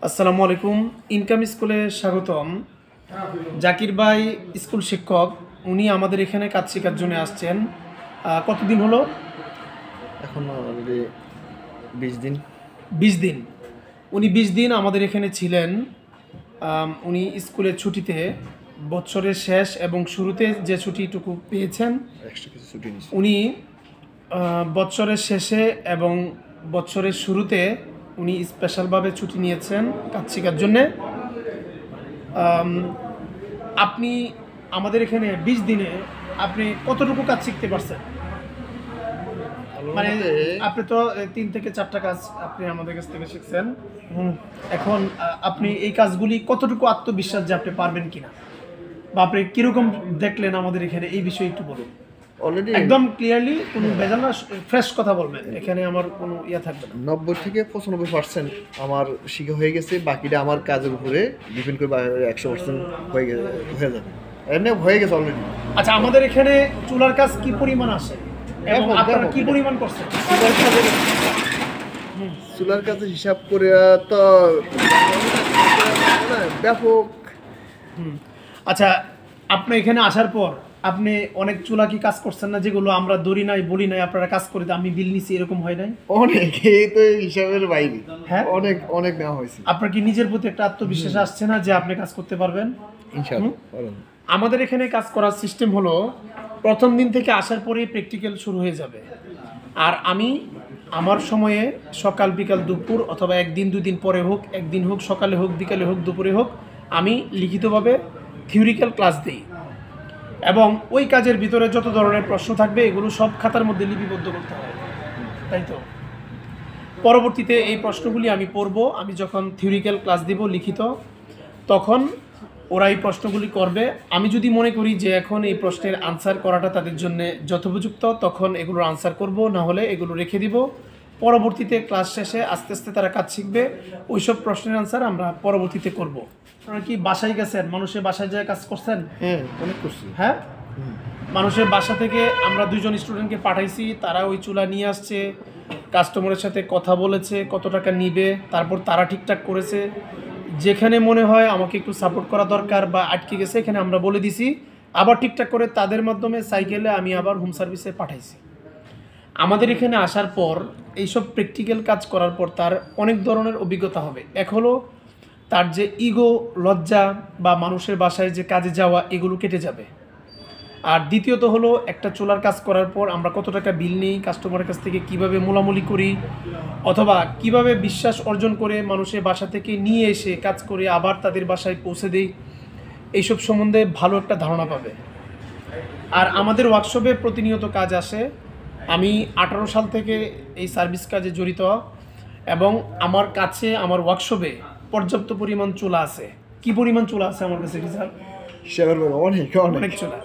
আসসালামু আলাইকুম। ইনকাম স্কুলে স্বাগতম। জাকির ভাই স্কুল শিক্ষক, উনি আমাদের এখানে কাজ শেখার জন্য আসছেন। কতদিন হলো? এখন অলরেডি 20 দিন। 20 দিন। উনি 20 দিন আমাদের এখানে ছিলেন। উনি স্কুলের ছুটিতে বছরের শেষ এবং শুরুতে যে ছুটিটুকু পেয়েছেন, এক্সট্রা কিছু ছুটি নিছি। উনি বছরের শেষে এবং বছরের শুরুতে উনি স্পেশালভাবে ছুটি নিয়েছেন কাজ শেখার জন্যে। আপনি আমাদের এখানে 20 দিনে আপনি কতটুকু কাজ শিখতে পারছেন? মানে আপনি তো 3 থেকে 4টা কাজ আপনি আমাদের কাছ থেকে শিখছেন। এখন আপনি এই কাজগুলি কতটুকু আত্মবিশ্বাস যে আপনি পারবেন কিনা, বা আপনি কিরকম দেখলেন আমাদের এখানে, এই বিষয়ে একটু বলুন। অলরেডি একদম ক্লিয়ারলি, কোনো ভেজাল না, ফ্রেশ কথা বলবেন, এখানে আমার কোনো ইয়া থাকবে না। 90 থেকে 95% আমার শিখা হয়ে গেছে। বাকিটা আমার কাজের উপরে ডিপেন্ড করে 100% হয়ে যাবে। এমনি হয়ে গেছে অলরেডি। আচ্ছা, আমাদের এখানে চুলার কাজ কি পরিমাণ আসে এবং আপনারা কি পরিমাণ করছেন? চুলার কাজে হিসাব করে তো ব্যাপক। আচ্ছা, আপনি এখানে আসার পর আপনি অনেক চুলা কি কাজ করছেন না, যেগুলো আমরা ধরি নাই বলি নাই, আপনারা কাজ করে আমি বিল নিছি, এরকম হয় নাই? অনেক, এই তো হিসাবের বাইরে। হ্যাঁ, অনেক অনেক নেওয়া হয়েছে। আপনার কি নিজের প্রতি একটা আত্মবিশ্বাস আসছে না যে আপনি কাজ করতে পারবেন? ইনশাআল্লাহ। আমাদের এখানে কাজ করার সিস্টেম হলো, প্রথম দিন থেকে আসার পরেই প্র্যাকটিক্যাল শুরু হয়ে যাবে। আর আমি আমার সময়ে সকাল বিকাল দুপুর, অথবা একদিন দুদিন পরে হোক, একদিন হোক সকালে হোক বিকালে হোক দুপুরে হোক, আমি লিখিতভাবে থিওরিক্যাল ক্লাস দিই। এবং ওই কাজের ভিতরে যত ধরনের প্রশ্ন থাকবে এগুলো সব খাতার মধ্যে লিপিবদ্ধ করতে হবে, তাই তো? পরবর্তীতে এই প্রশ্নগুলি আমি পড়ব। আমি যখন থিওরিক্যাল ক্লাস দিব লিখিত, তখন ওরা এই প্রশ্নগুলি করবে। আমি যদি মনে করি যে এখন এই প্রশ্নের আনসার করাটা তাদের জন্য যথোপযুক্ত, তখন এগুলোর আনসার করব, না হলে এগুলো রেখে দিব। পরবর্তীতে ক্লাস শেষে আস্তে আস্তে তারা কাজ শিখবে, ওইসব প্রশ্নের আনসার আমরা পরবর্তীতে করব। আপনারা কি বাসায় গেছেন, মানুষের বাসায় যেয়ে কাজ করছেন? হ্যাঁ, অনেক করছি। হ্যাঁ, মানুষের বাসা থেকে আমরা 2জন স্টুডেন্টকে পাঠাইছি, তারা ওই চুলা নিয়ে আসছে, কাস্টমারের সাথে কথা বলেছে কত টাকা নিবে, তারপর তারা ঠিকঠাক করেছে। যেখানে মনে হয় আমাকে একটু সাপোর্ট করা দরকার বা আটকে গেছে, এখানে আমরা বলে দিছি, আবার ঠিকঠাক করে তাদের মাধ্যমে সাইকেলে আমি আবার হোম সার্ভিসে পাঠাইছি। আমাদের এখানে আসার পর এইসব প্র্যাকটিক্যাল কাজ করার পর তার অনেক ধরনের অভিজ্ঞতা হবে। এক হলো তার যে ইগো, লজ্জা বা মানুষের বাসায় যে কাজে যাওয়া, এগুলো কেটে যাবে। আর দ্বিতীয়ত হলো, একটা চুলার কাজ করার পর আমরা কত টাকা বিল নিই, কাস্টমারের কাছ থেকে কিভাবে মোলামুলি করি, অথবা কিভাবে বিশ্বাস অর্জন করে মানুষের বাসা থেকে নিয়ে এসে কাজ করে আবার তাদের বাসায় পৌঁছে দেই, এইসব সম্বন্ধে ভালো একটা ধারণা পাবে। আর আমাদের ওয়ার্কশপে প্রতিনিয়ত কাজ আসে। আমি 18 সাল থেকে এই সার্ভিস কাজে জড়িত, এবং আমার কাছে আমার ওয়ার্কশপে পর্যাপ্ত পরিমাণ চুলা আছে। কি পরিমাণ চুলা আছে আমার কাছে? হিসাবের বাইরে অনেক অনেক অনেক চুলা।